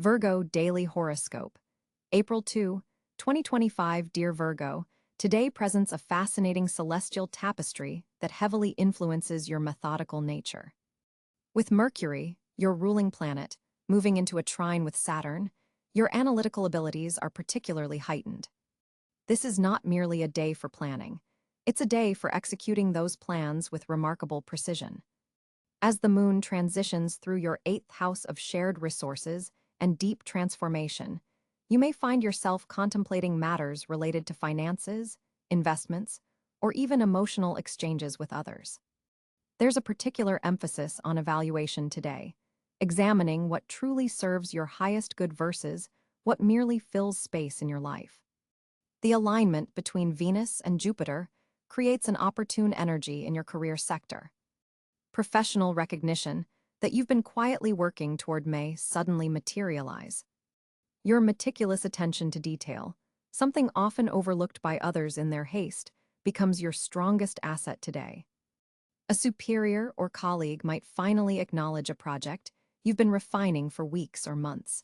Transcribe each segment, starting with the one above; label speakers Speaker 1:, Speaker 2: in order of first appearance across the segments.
Speaker 1: Virgo Daily Horoscope. April 2, 2025. Dear Virgo, today presents a fascinating celestial tapestry that heavily influences your methodical nature. With Mercury, your ruling planet, moving into a trine with Saturn, your analytical abilities are particularly heightened. This is not merely a day for planning. It's a day for executing those plans with remarkable precision. As the moon transitions through your 8th house of shared resources and deep transformation, you may find yourself contemplating matters related to finances, investments, or even emotional exchanges with others. There's a particular emphasis on evaluation today, examining what truly serves your highest good versus what merely fills space in your life. The alignment between Venus and Jupiter creates an opportune energy in your career sector. Professional recognition that you've been quietly working toward may suddenly materialize. Your meticulous attention to detail, something often overlooked by others in their haste, becomes your strongest asset today. A superior or colleague might finally acknowledge a project you've been refining for weeks or months.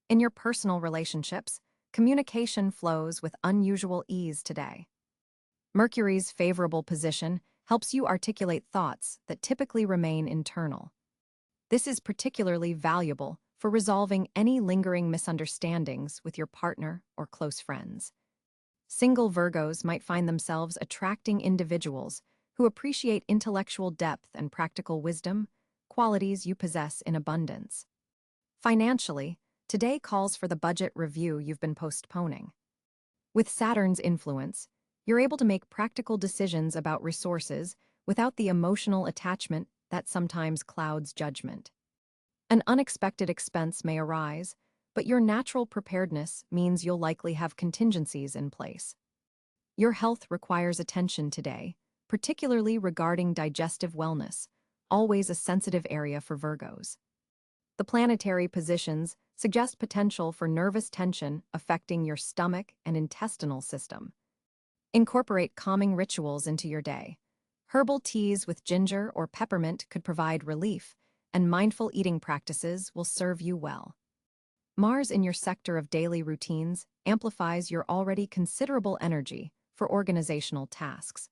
Speaker 1: In your personal relationships, communication flows with unusual ease today. Mercury's favorable position helps you articulate thoughts that typically remain internal. This is particularly valuable for resolving any lingering misunderstandings with your partner or close friends. Single Virgos might find themselves attracting individuals who appreciate intellectual depth and practical wisdom, qualities you possess in abundance. Financially, today calls for the budget review you've been postponing. With Saturn's influence, you're able to make practical decisions about resources without the emotional attachment that sometimes clouds judgment. An unexpected expense may arise, but your natural preparedness means you'll likely have contingencies in place. Your health requires attention today, particularly regarding digestive wellness, always a sensitive area for Virgos. The planetary positions suggest potential for nervous tension affecting your stomach and intestinal system. Incorporate calming rituals into your day. Herbal teas with ginger or peppermint could provide relief, and mindful eating practices will serve you well. Mars in your sector of daily routines amplifies your already considerable energy for organizational tasks.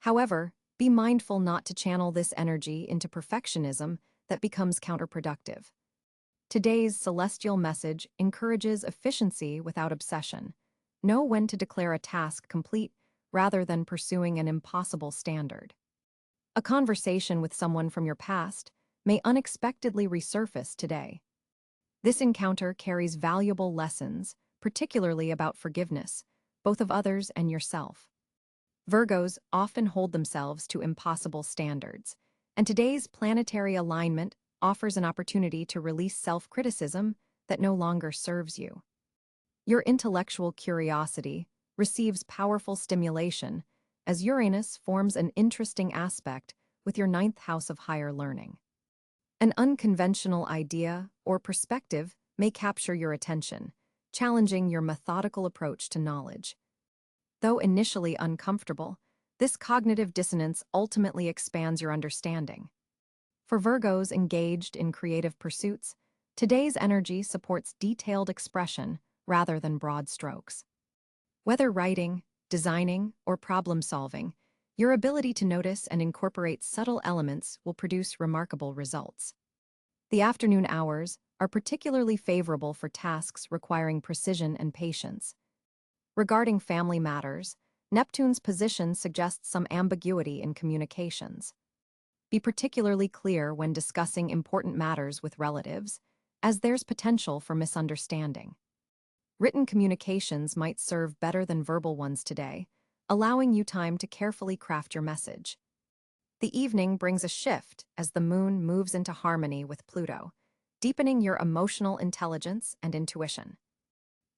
Speaker 1: However, be mindful not to channel this energy into perfectionism that becomes counterproductive. Today's celestial message encourages efficiency without obsession. Know when to declare a task complete rather than pursuing an impossible standard. A conversation with someone from your past may unexpectedly resurface today. This encounter carries valuable lessons, particularly about forgiveness, both of others and yourself. Virgos often hold themselves to impossible standards, and today's planetary alignment offers an opportunity to release self-criticism that no longer serves you. Your intellectual curiosity receives powerful stimulation as Uranus forms an interesting aspect with your 9th house of higher learning. An unconventional idea or perspective may capture your attention, challenging your methodical approach to knowledge. Though initially uncomfortable, this cognitive dissonance ultimately expands your understanding. For Virgos engaged in creative pursuits, today's energy supports detailed expression rather than broad strokes. Whether writing, designing, or problem-solving, your ability to notice and incorporate subtle elements will produce remarkable results. The afternoon hours are particularly favorable for tasks requiring precision and patience. Regarding family matters, Neptune's position suggests some ambiguity in communications. Be particularly clear when discussing important matters with relatives, as there's potential for misunderstanding. Written communications might serve better than verbal ones today, allowing you time to carefully craft your message. The evening brings a shift as the moon moves into harmony with Pluto, deepening your emotional intelligence and intuition.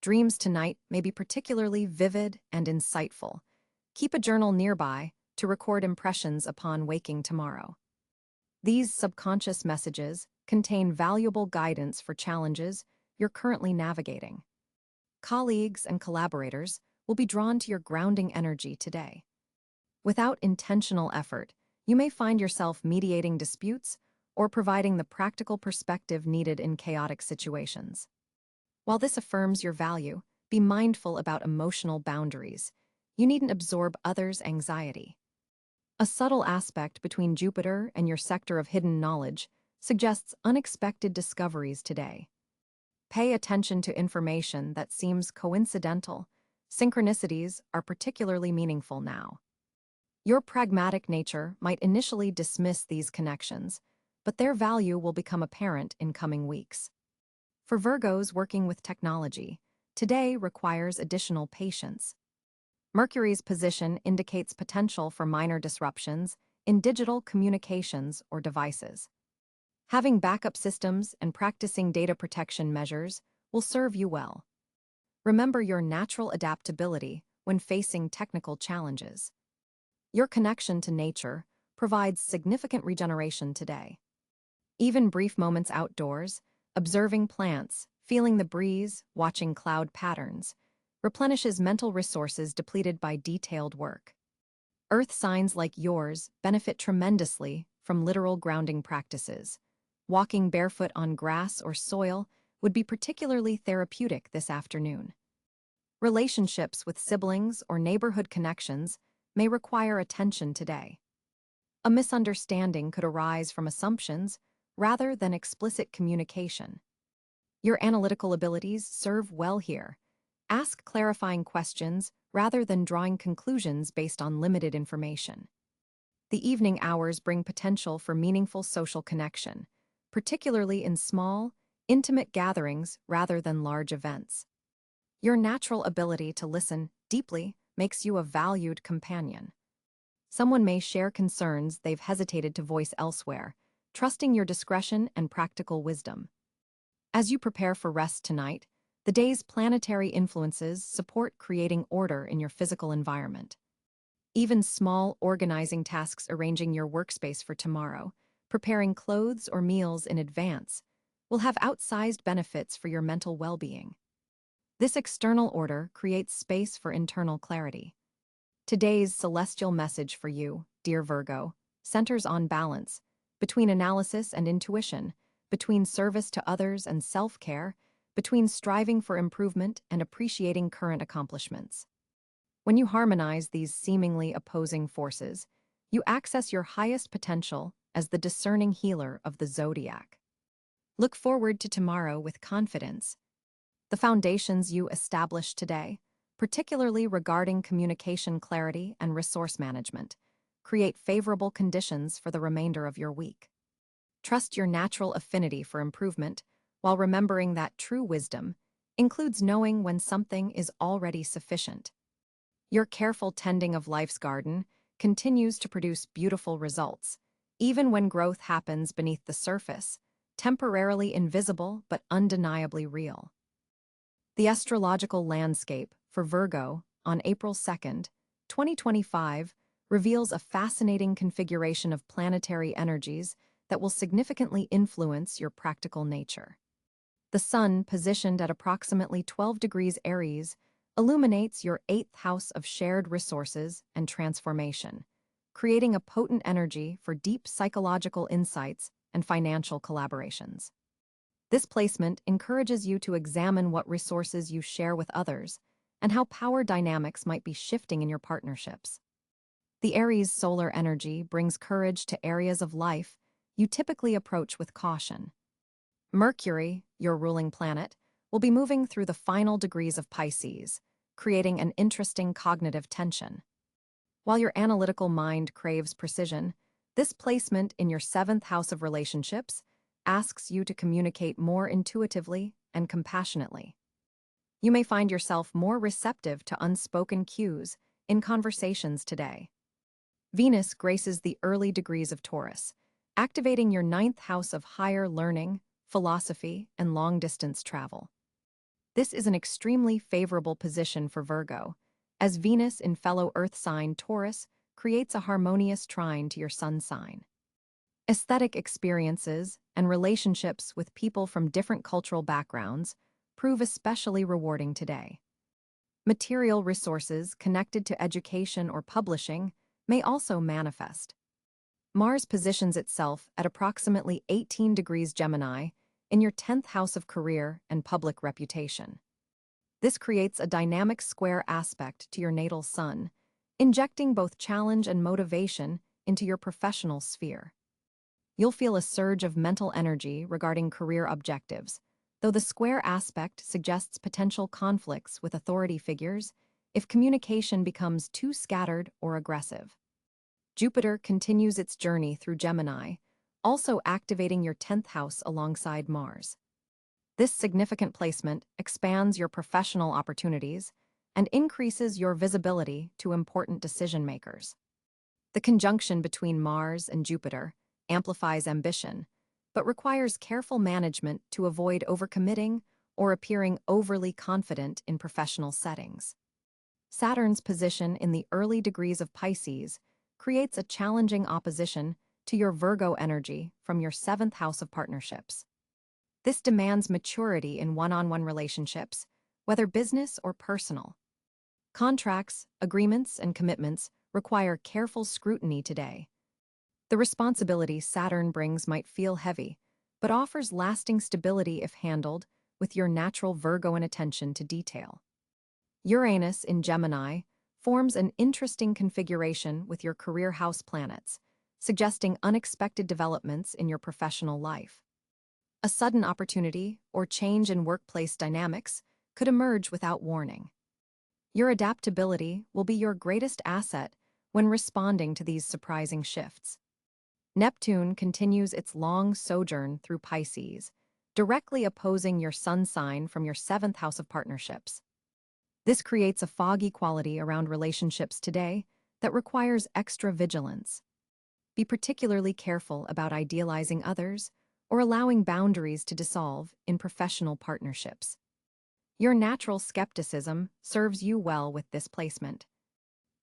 Speaker 1: Dreams tonight may be particularly vivid and insightful. Keep a journal nearby to record impressions upon waking tomorrow. These subconscious messages contain valuable guidance for challenges you're currently navigating. Colleagues and collaborators will be drawn to your grounding energy today. Without intentional effort, you may find yourself mediating disputes or providing the practical perspective needed in chaotic situations. While this affirms your value, be mindful about emotional boundaries. You needn't absorb others' anxiety. A subtle aspect between Jupiter and your sector of hidden knowledge suggests unexpected discoveries today. Pay attention to information that seems coincidental. Synchronicities are particularly meaningful now. Your pragmatic nature might initially dismiss these connections, but their value will become apparent in coming weeks. For Virgos working with technology, today requires additional patience. Mercury's position indicates potential for minor disruptions in digital communications or devices. Having backup systems and practicing data protection measures will serve you well. Remember your natural adaptability when facing technical challenges. Your connection to nature provides significant regeneration today. Even brief moments outdoors, observing plants, feeling the breeze, watching cloud patterns, replenishes mental resources depleted by detailed work. Earth signs like yours benefit tremendously from literal grounding practices. Walking barefoot on grass or soil would be particularly therapeutic this afternoon. Relationships with siblings or neighborhood connections may require attention today. A misunderstanding could arise from assumptions rather than explicit communication. Your analytical abilities serve well here. Ask clarifying questions rather than drawing conclusions based on limited information. The evening hours bring potential for meaningful social connection, particularly in small, intimate gatherings rather than large events. Your natural ability to listen deeply makes you a valued companion. Someone may share concerns they've hesitated to voice elsewhere, trusting your discretion and practical wisdom. As you prepare for rest tonight, the day's planetary influences support creating order in your physical environment. Even small organizing tasks, arranging your workspace for tomorrow, preparing clothes or meals in advance, will have outsized benefits for your mental well-being. This external order creates space for internal clarity. Today's celestial message for you, dear Virgo, centers on balance between analysis and intuition, between service to others and self-care, between striving for improvement and appreciating current accomplishments. When you harmonize these seemingly opposing forces, you access your highest potential as the discerning healer of the zodiac. Look forward to tomorrow with confidence. The foundations you establish today, particularly regarding communication clarity and resource management, create favorable conditions for the remainder of your week. Trust your natural affinity for improvement while remembering that true wisdom includes knowing when something is already sufficient. Your careful tending of life's garden continues to produce beautiful results, even when growth happens beneath the surface, temporarily invisible but undeniably real. The astrological landscape for Virgo on April 2nd, 2025, reveals a fascinating configuration of planetary energies that will significantly influence your practical nature. The Sun, positioned at approximately 12 degrees Aries, illuminates your 8th house of shared resources and transformation, creating a potent energy for deep psychological insights and financial collaborations. This placement encourages you to examine what resources you share with others and how power dynamics might be shifting in your partnerships. The Aries solar energy brings courage to areas of life you typically approach with caution. Mercury, your ruling planet, will be moving through the final degrees of Pisces, creating an interesting cognitive tension. While your analytical mind craves precision, this placement in your 7th house of relationships asks you to communicate more intuitively and compassionately. You may find yourself more receptive to unspoken cues in conversations today. Venus graces the early degrees of Taurus, activating your 9th house of higher learning, philosophy, and long-distance travel. This is an extremely favorable position for Virgo, as Venus in fellow Earth sign Taurus creates a harmonious trine to your Sun sign. Aesthetic experiences and relationships with people from different cultural backgrounds prove especially rewarding today. Material resources connected to education or publishing may also manifest. Mars positions itself at approximately 18 degrees Gemini in your 10th house of career and public reputation. This creates a dynamic square aspect to your natal sun, injecting both challenge and motivation into your professional sphere. You'll feel a surge of mental energy regarding career objectives, though the square aspect suggests potential conflicts with authority figures if communication becomes too scattered or aggressive. Jupiter continues its journey through Gemini, also activating your 10th house alongside Mars. This significant placement expands your professional opportunities and increases your visibility to important decision-makers. The conjunction between Mars and Jupiter amplifies ambition, but requires careful management to avoid overcommitting or appearing overly confident in professional settings. Saturn's position in the early degrees of Pisces creates a challenging opposition to your Virgo energy from your 7th house of partnerships. This demands maturity in one-on-one relationships, whether business or personal. Contracts, agreements, and commitments require careful scrutiny today. The responsibility Saturn brings might feel heavy, but offers lasting stability if handled with your natural Virgoan attention to detail. Uranus in Gemini forms an interesting configuration with your career house planets, suggesting unexpected developments in your professional life. A sudden opportunity or change in workplace dynamics could emerge without warning. Your adaptability will be your greatest asset when responding to these surprising shifts. Neptune continues its long sojourn through Pisces, directly opposing your sun sign from your 7th house of partnerships. This creates a foggy quality around relationships today that requires extra vigilance. Be particularly careful about idealizing others or allowing boundaries to dissolve in professional partnerships. Your natural skepticism serves you well with this placement.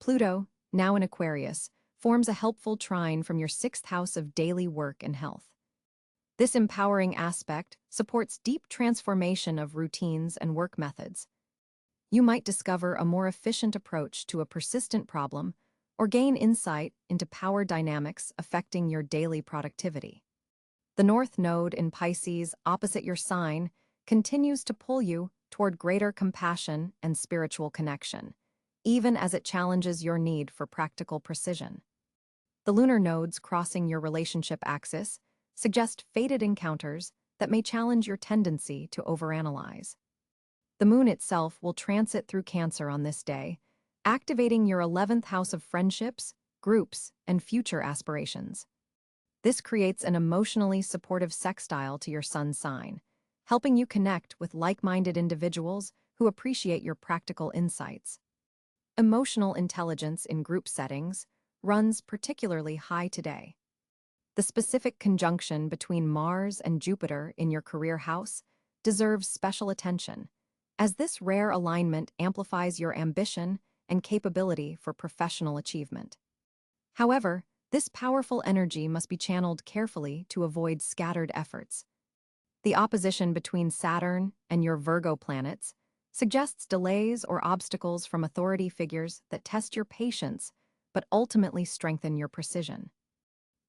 Speaker 1: Pluto, now in Aquarius, forms a helpful trine from your 6th house of daily work and health. This empowering aspect supports deep transformation of routines and work methods. You might discover a more efficient approach to a persistent problem or gain insight into power dynamics affecting your daily productivity. The North Node in Pisces, opposite your sign, continues to pull you toward greater compassion and spiritual connection, even as it challenges your need for practical precision. The lunar nodes crossing your relationship axis suggest fated encounters that may challenge your tendency to overanalyze. The moon itself will transit through Cáncer on this day, activating your 11th house of friendships, groups, and future aspirations. This creates an emotionally supportive sextile to your sun sign, helping you connect with like-minded individuals who appreciate your practical insights. Emotional intelligence in group settings runs particularly high today. The specific conjunction between Mars and Jupiter in your career house deserves special attention, as this rare alignment amplifies your ambition and capability for professional achievement. However, this powerful energy must be channeled carefully to avoid scattered efforts. The opposition between Saturn and your Virgo planets suggests delays or obstacles from authority figures that test your patience but ultimately strengthen your precision.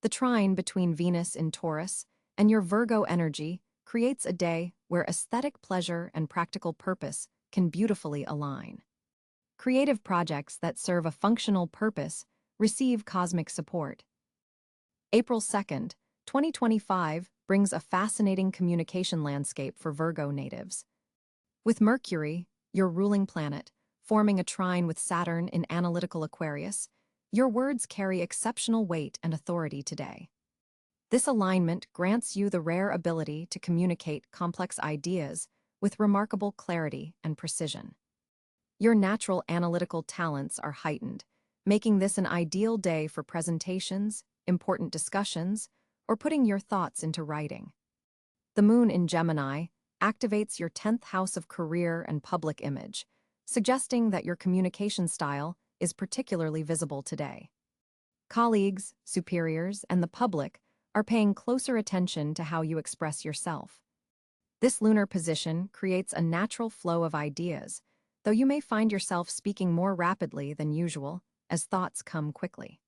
Speaker 1: The trine between Venus in Taurus and your Virgo energy creates a day where aesthetic pleasure and practical purpose can beautifully align. Creative projects that serve a functional purpose receive cosmic support. April 2nd, 2025 brings a fascinating communication landscape for Virgo natives. With Mercury, your ruling planet, forming a trine with Saturn in analytical Aquarius, your words carry exceptional weight and authority today. This alignment grants you the rare ability to communicate complex ideas with remarkable clarity and precision. Your natural analytical talents are heightened, making this an ideal day for presentations, important discussions, or putting your thoughts into writing. The moon in Gemini activates your 10th house of career and public image, suggesting that your communication style is particularly visible today. Colleagues, superiors, and the public are paying closer attention to how you express yourself. This lunar position creates a natural flow of ideas, though you may find yourself speaking more rapidly than usual as thoughts come quickly.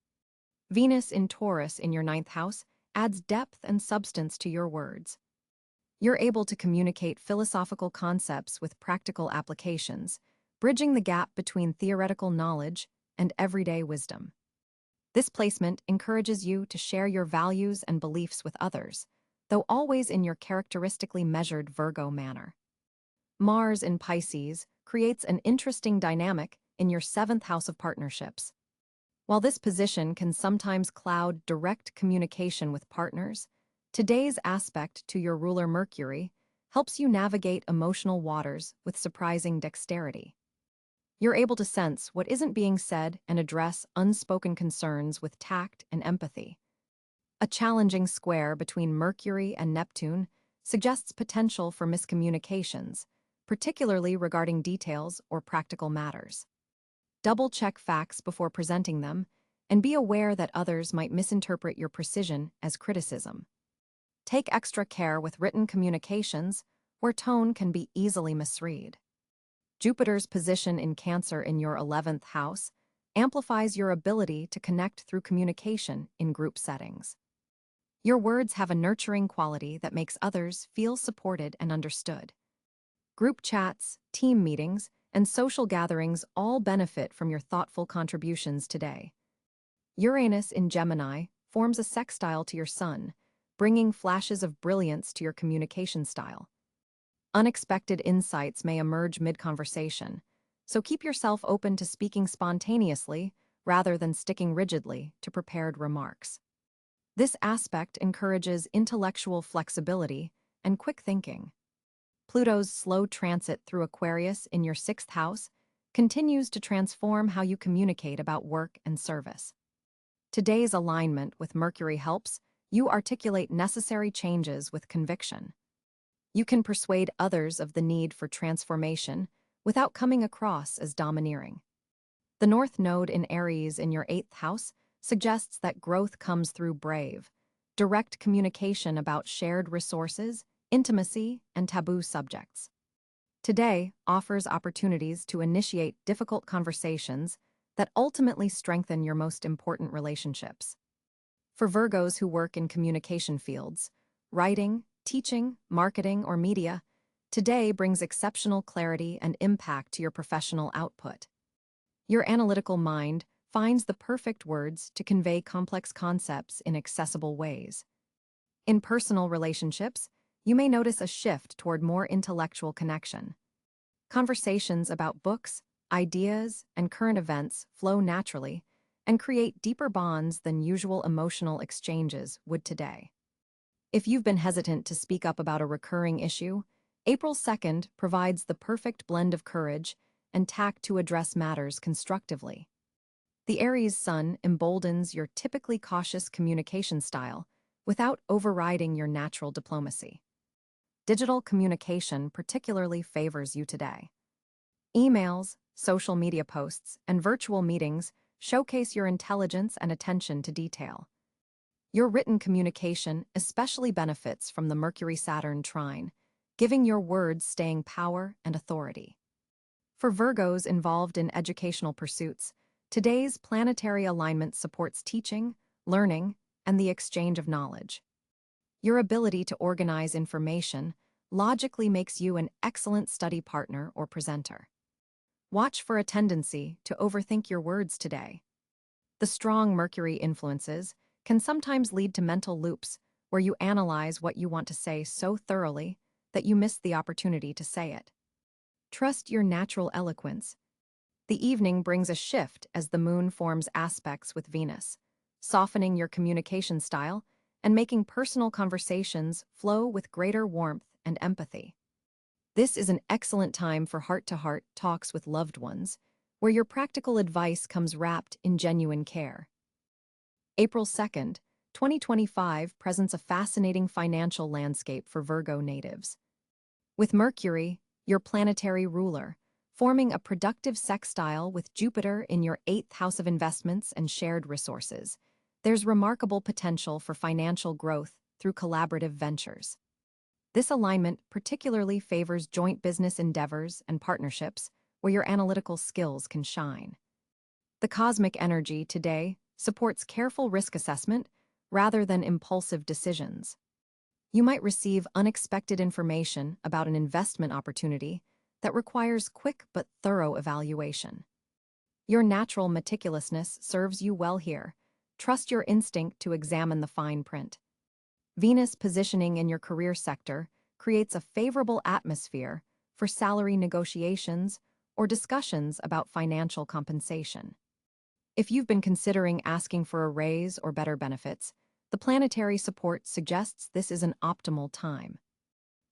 Speaker 1: Venus in Taurus in your ninth house adds depth and substance to your words. You're able to communicate philosophical concepts with practical applications, bridging the gap between theoretical knowledge and everyday wisdom. This placement encourages you to share your values and beliefs with others, though always in your characteristically measured Virgo manner. Mars in Pisces creates an interesting dynamic in your seventh house of partnerships. While this position can sometimes cloud direct communication with partners, today's aspect to your ruler Mercury helps you navigate emotional waters with surprising dexterity. You're able to sense what isn't being said and address unspoken concerns with tact and empathy. A challenging square between Mercury and Neptune suggests potential for miscommunications, particularly regarding details or practical matters. Double-check facts before presenting them, and be aware that others might misinterpret your precision as criticism. Take extra care with written communications, where tone can be easily misread. Jupiter's position in Cáncer in your 11th house amplifies your ability to connect through communication in group settings. Your words have a nurturing quality that makes others feel supported and understood. Group chats, team meetings, and social gatherings all benefit from your thoughtful contributions today. Uranus in Gemini forms a sextile to your Sun, bringing flashes of brilliance to your communication style. Unexpected insights may emerge mid-conversation, so keep yourself open to speaking spontaneously rather than sticking rigidly to prepared remarks. This aspect encourages intellectual flexibility and quick thinking. Pluto's slow transit through Aquarius in your 6th house continues to transform how you communicate about work and service. Today's alignment with Mercury helps you articulate necessary changes with conviction. You can persuade others of the need for transformation without coming across as domineering. The North Node in Aries in your 8th house suggests that growth comes through brave, direct communication about shared resources, intimacy, and taboo subjects. Today offers opportunities to initiate difficult conversations that ultimately strengthen your most important relationships. For Virgos who work in communication fields, writing, teaching, marketing, or media, today brings exceptional clarity and impact to your professional output. Your analytical mind finds the perfect words to convey complex concepts in accessible ways. In personal relationships, you may notice a shift toward more intellectual connection. Conversations about books, ideas, and current events flow naturally and create deeper bonds than usual emotional exchanges would today. If you've been hesitant to speak up about a recurring issue, April 2nd provides the perfect blend of courage and tact to address matters constructively. The Aries Sun emboldens your typically cautious communication style without overriding your natural diplomacy. Digital communication particularly favors you today. Emails, social media posts, and virtual meetings showcase your intelligence and attention to detail. Your written communication especially benefits from the Mercury-Saturn trine, giving your words staying power and authority. For Virgos involved in educational pursuits, today's planetary alignment supports teaching, learning, and the exchange of knowledge. Your ability to organize information logically makes you an excellent study partner or presenter. Watch for a tendency to overthink your words today. The strong Mercury influences can sometimes lead to mental loops where you analyze what you want to say so thoroughly that you miss the opportunity to say it. Trust your natural eloquence. The evening brings a shift as the moon forms aspects with Venus, softening your communication style and making personal conversations flow with greater warmth and empathy. This is an excellent time for heart-to-heart talks with loved ones, where your practical advice comes wrapped in genuine care. April 2nd, 2025 presents a fascinating financial landscape for Virgo natives. With Mercury, your planetary ruler, forming a productive sextile with Jupiter in your 8th house of investments and shared resources, there's remarkable potential for financial growth through collaborative ventures. This alignment particularly favors joint business endeavors and partnerships where your analytical skills can shine. The cosmic energy today supports careful risk assessment rather than impulsive decisions. You might receive unexpected information about an investment opportunity that requires quick but thorough evaluation. Your natural meticulousness serves you well here. Trust your instinct to examine the fine print. Venus positioning in your career sector creates a favorable atmosphere for salary negotiations or discussions about financial compensation. If you've been considering asking for a raise or better benefits, the planetary support suggests this is an optimal time.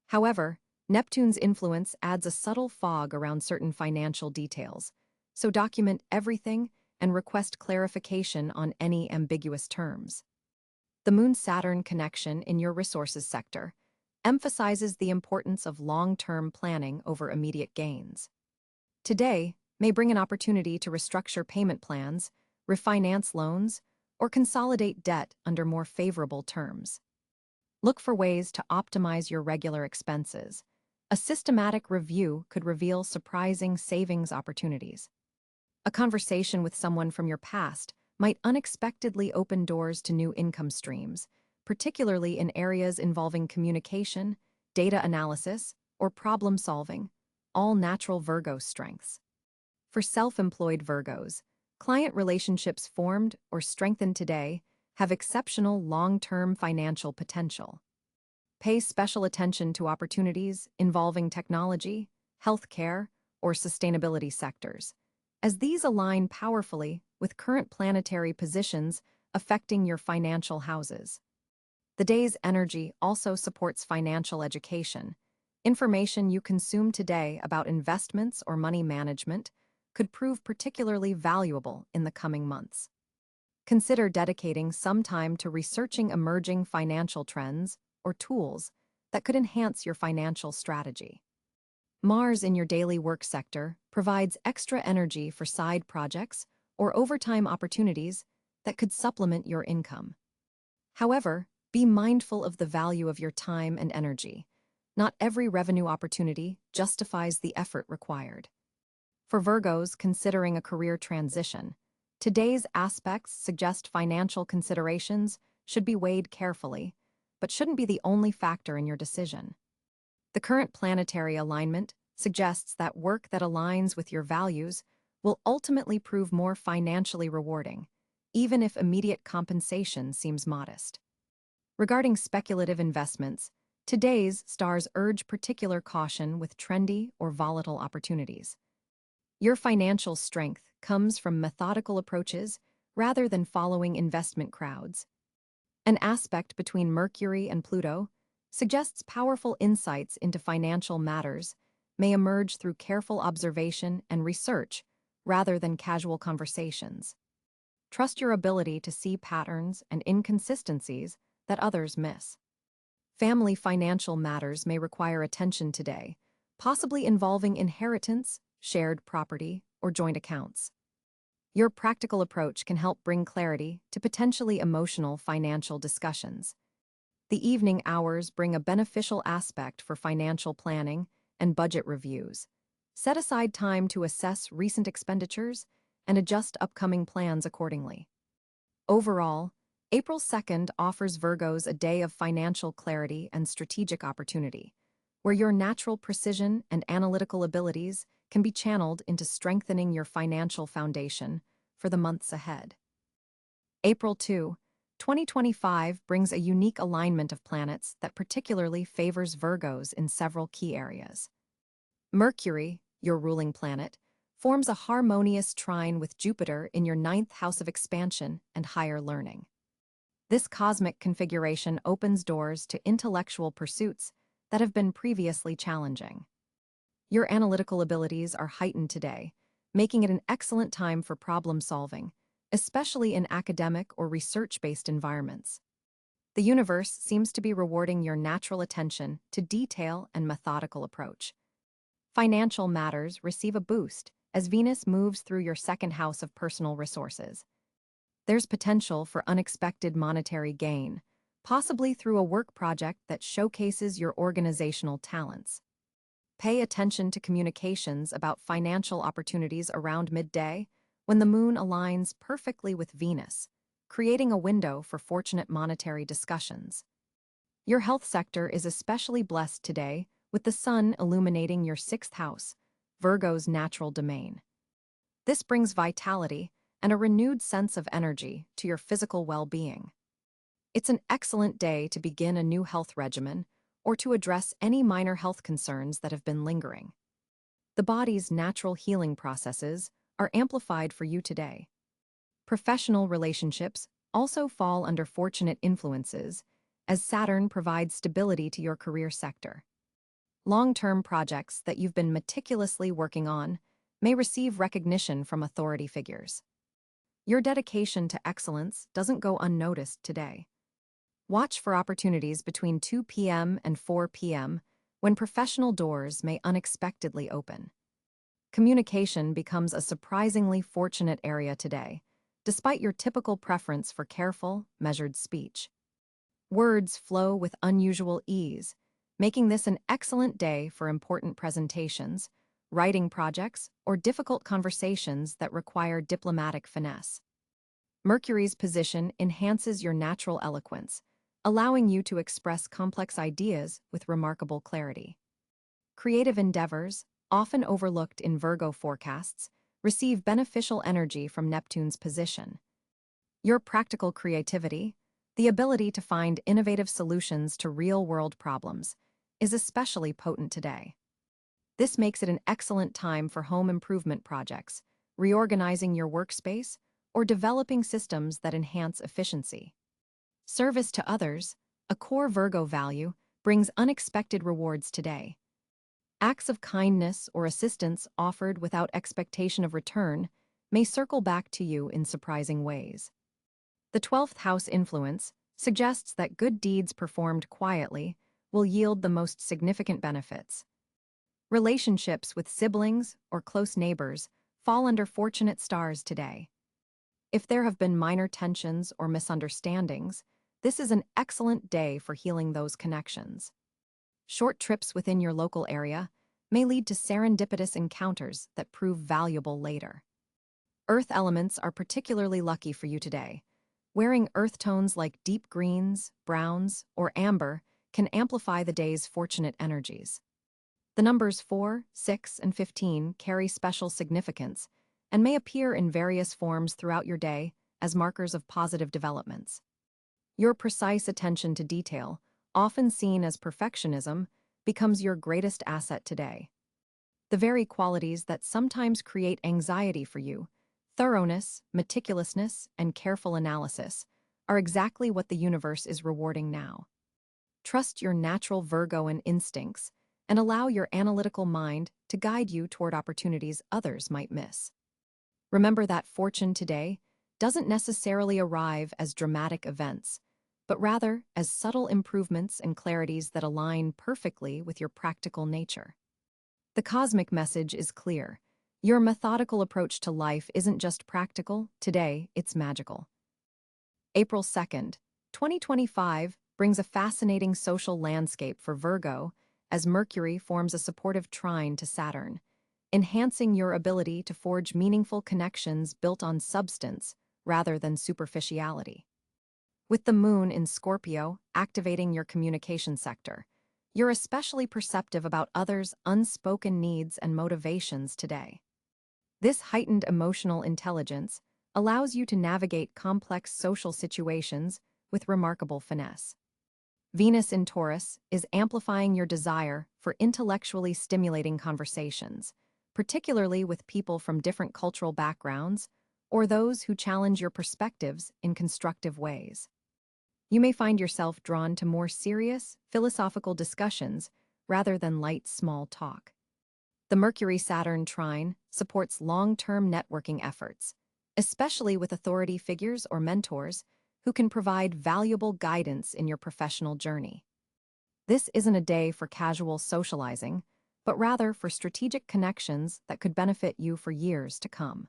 Speaker 1: However, Neptune's influence adds a subtle fog around certain financial details, so document everything and request clarification on any ambiguous terms. The Moon-Saturn connection in your resources sector emphasizes the importance of long-term planning over immediate gains. Today may bring an opportunity to restructure payment plans, refinance loans, or consolidate debt under more favorable terms. Look for ways to optimize your regular expenses. A systematic review could reveal surprising savings opportunities. A conversation with someone from your past might unexpectedly open doors to new income streams, particularly in areas involving communication, data analysis, or problem solving, all natural Virgo strengths. For self-employed Virgos, client relationships formed or strengthened today have exceptional long-term financial potential. Pay special attention to opportunities involving technology, healthcare, or sustainability sectors, as these align powerfully with current planetary positions affecting your financial houses. The day's energy also supports financial education. Information you consume today about investments or money management could prove particularly valuable in the coming months. Consider dedicating some time to researching emerging financial trends or tools that could enhance your financial strategy. Mars in your daily work sector provides extra energy for side projects or overtime opportunities that could supplement your income. However, be mindful of the value of your time and energy. Not every revenue opportunity justifies the effort required. For Virgos considering a career transition, today's aspects suggest financial considerations should be weighed carefully, but shouldn't be the only factor in your decision. The current planetary alignment suggests that work that aligns with your values will ultimately prove more financially rewarding, even if immediate compensation seems modest. Regarding speculative investments, today's stars urge particular caution with trendy or volatile opportunities. Your financial strength comes from methodical approaches rather than following investment crowds. An aspect between Mercury and Pluto suggests powerful insights into financial matters may emerge through careful observation and research rather than casual conversations. Trust your ability to see patterns and inconsistencies that others miss. Family financial matters may require attention today, possibly involving inheritance, shared property, or joint accounts. Your practical approach can help bring clarity to potentially emotional financial discussions. The evening hours bring a beneficial aspect for financial planning and budget reviews. Set aside time to assess recent expenditures and adjust upcoming plans accordingly. Overall, April 2nd offers Virgos a day of financial clarity and strategic opportunity, where your natural precision and analytical abilities can be channeled into strengthening your financial foundation for the months ahead. April 2, 2025 brings a unique alignment of planets that particularly favors Virgos in several key areas. Mercury, your ruling planet, forms a harmonious trine with Jupiter in your ninth house of expansion and higher learning. This cosmic configuration opens doors to intellectual pursuits that have been previously challenging. Your analytical abilities are heightened today, making it an excellent time for problem solving, especially in academic or research-based environments. The universe seems to be rewarding your natural attention to detail and methodical approach. Financial matters receive a boost as Venus moves through your second house of personal resources. There's potential for unexpected monetary gain, possibly through a work project that showcases your organizational talents. Pay attention to communications about financial opportunities around midday when the moon aligns perfectly with Venus, creating a window for fortunate monetary discussions. Your health sector is especially blessed today, with the sun illuminating your sixth house, Virgo's natural domain. This brings vitality and a renewed sense of energy to your physical well-being. It's an excellent day to begin a new health regimen or to address any minor health concerns that have been lingering. The body's natural healing processes are amplified for you today. Professional relationships also fall under fortunate influences, as Saturn provides stability to your career sector. Long-term projects that you've been meticulously working on may receive recognition from authority figures. Your dedication to excellence doesn't go unnoticed today. Watch for opportunities between 2 p.m. and 4 p.m. when professional doors may unexpectedly open. Communication becomes a surprisingly fortunate area today, despite your typical preference for careful, measured speech. Words flow with unusual ease, making this an excellent day for important presentations, writing projects, or difficult conversations that require diplomatic finesse. Mercury's position enhances your natural eloquence, allowing you to express complex ideas with remarkable clarity. Creative endeavors, often overlooked in Virgo forecasts, receive beneficial energy from Neptune's position. Your practical creativity, the ability to find innovative solutions to real-world problems, is especially potent today. This makes it an excellent time for home improvement projects, reorganizing your workspace, or developing systems that enhance efficiency. Service to others, a core Virgo value, brings unexpected rewards today. Acts of kindness or assistance offered without expectation of return may circle back to you in surprising ways. The 12th house influence suggests that good deeds performed quietly will yield the most significant benefits. Relationships with siblings or close neighbors fall under fortunate stars today. If there have been minor tensions or misunderstandings, this is an excellent day for healing those connections. Short trips within your local area may lead to serendipitous encounters that prove valuable later. Earth elements are particularly lucky for you today. Wearing earth tones like deep greens, browns, or amber can amplify the day's fortunate energies. The numbers 4, 6, and 15 carry special significance and may appear in various forms throughout your day as markers of positive developments. Your precise attention to detail, often seen as perfectionism, becomes your greatest asset today. The very qualities that sometimes create anxiety for you, thoroughness, meticulousness, and careful analysis, are exactly what the universe is rewarding now. Trust your natural Virgoan instincts and allow your analytical mind to guide you toward opportunities others might miss. Remember that fortune today doesn't necessarily arrive as dramatic events, but rather as subtle improvements and clarities that align perfectly with your practical nature. The cosmic message is clear. Your methodical approach to life isn't just practical, today it's magical. April 2nd, 2025 brings a fascinating social landscape for Virgo as Mercury forms a supportive trine to Saturn, enhancing your ability to forge meaningful connections built on substance rather than superficiality. With the moon in Scorpio activating your communication sector, you're especially perceptive about others' unspoken needs and motivations today. This heightened emotional intelligence allows you to navigate complex social situations with remarkable finesse. Venus in Taurus is amplifying your desire for intellectually stimulating conversations, particularly with people from different cultural backgrounds or those who challenge your perspectives in constructive ways. You may find yourself drawn to more serious, philosophical discussions rather than light, small talk. The Mercury-Saturn trine supports long-term networking efforts, especially with authority figures or mentors who can provide valuable guidance in your professional journey. This isn't a day for casual socializing, but rather for strategic connections that could benefit you for years to come.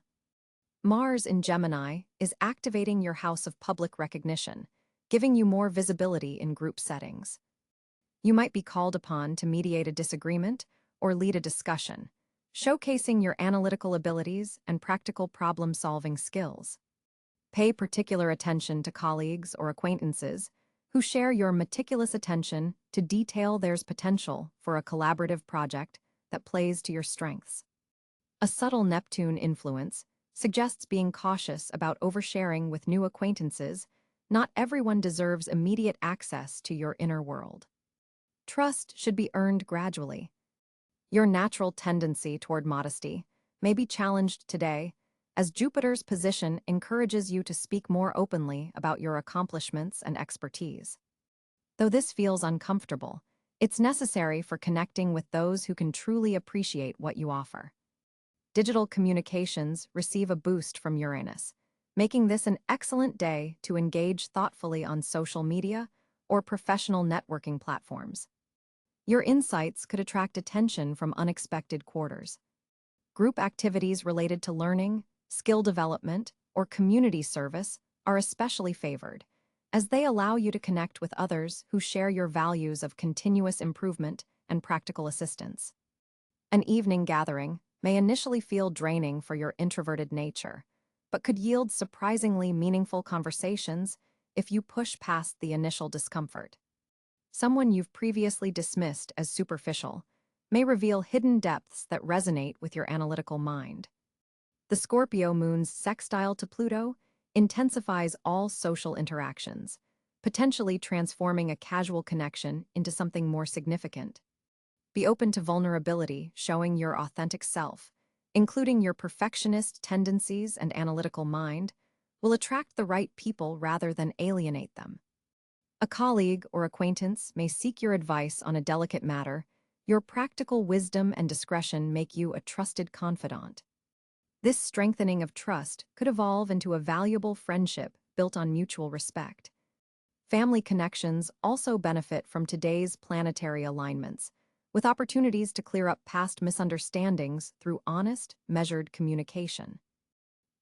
Speaker 1: Mars in Gemini is activating your house of public recognition, giving you more visibility in group settings. You might be called upon to mediate a disagreement or lead a discussion, showcasing your analytical abilities and practical problem-solving skills. Pay particular attention to colleagues or acquaintances who share your meticulous attention to detail there's potential for a collaborative project that plays to your strengths. A subtle Neptune influence suggests being cautious about oversharing with new acquaintances. Not everyone deserves immediate access to your inner world. Trust should be earned gradually. Your natural tendency toward modesty may be challenged today, as Jupiter's position encourages you to speak more openly about your accomplishments and expertise. Though this feels uncomfortable, it's necessary for connecting with those who can truly appreciate what you offer. Digital communications receive a boost from Uranus, making this an excellent day to engage thoughtfully on social media or professional networking platforms. Your insights could attract attention from unexpected quarters. Group activities related to learning, skill development, or community service are especially favored, as they allow you to connect with others who share your values of continuous improvement and practical assistance. An evening gathering may initially feel draining for your introverted nature, but could yield surprisingly meaningful conversations if you push past the initial discomfort. Someone you've previously dismissed as superficial may reveal hidden depths that resonate with your analytical mind. The Scorpio moon's sextile to Pluto intensifies all social interactions, potentially transforming a casual connection into something more significant. Be open to vulnerability, showing your authentic self, including your perfectionist tendencies and analytical mind, will attract the right people rather than alienate them. A colleague or acquaintance may seek your advice on a delicate matter. Your practical wisdom and discretion make you a trusted confidant. This strengthening of trust could evolve into a valuable friendship built on mutual respect. Family connections also benefit from today's planetary alignments, with opportunities to clear up past misunderstandings through honest, measured communication.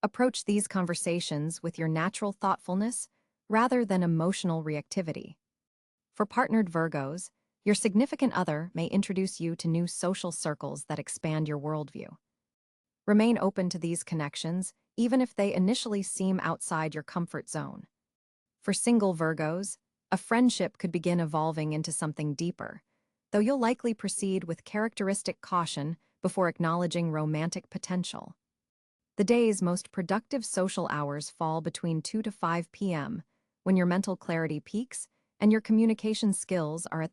Speaker 1: Approach these conversations with your natural thoughtfulness rather than emotional reactivity. For partnered Virgos, your significant other may introduce you to new social circles that expand your worldview. Remain open to these connections, even if they initially seem outside your comfort zone. For single Virgos, a friendship could begin evolving into something deeper, though you'll likely proceed with characteristic caution before acknowledging romantic potential. The day's most productive social hours fall between 2 to 5 p.m., when your mental clarity peaks and your communication skills are at